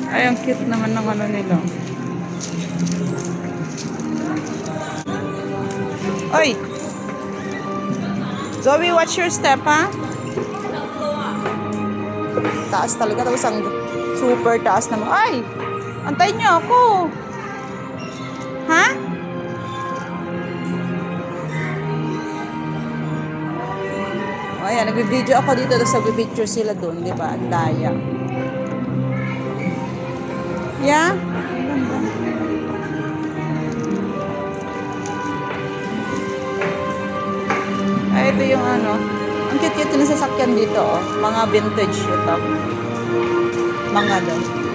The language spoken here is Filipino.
Ay, ang cute naman ng ano nila. Oy! Zoe, watch your step, ha? Taas talaga. Tapos ang super taas naman. Ay! Antayin niyo ako. Ha? Ayan, nag-video ako dito. Tapos nag-picture sila doon. Di ba? Ang daya. Yeah? Ay, ito yung ano. Ang cute-cute na sasakyan dito, oh. Mga vintage ito. Mga doon.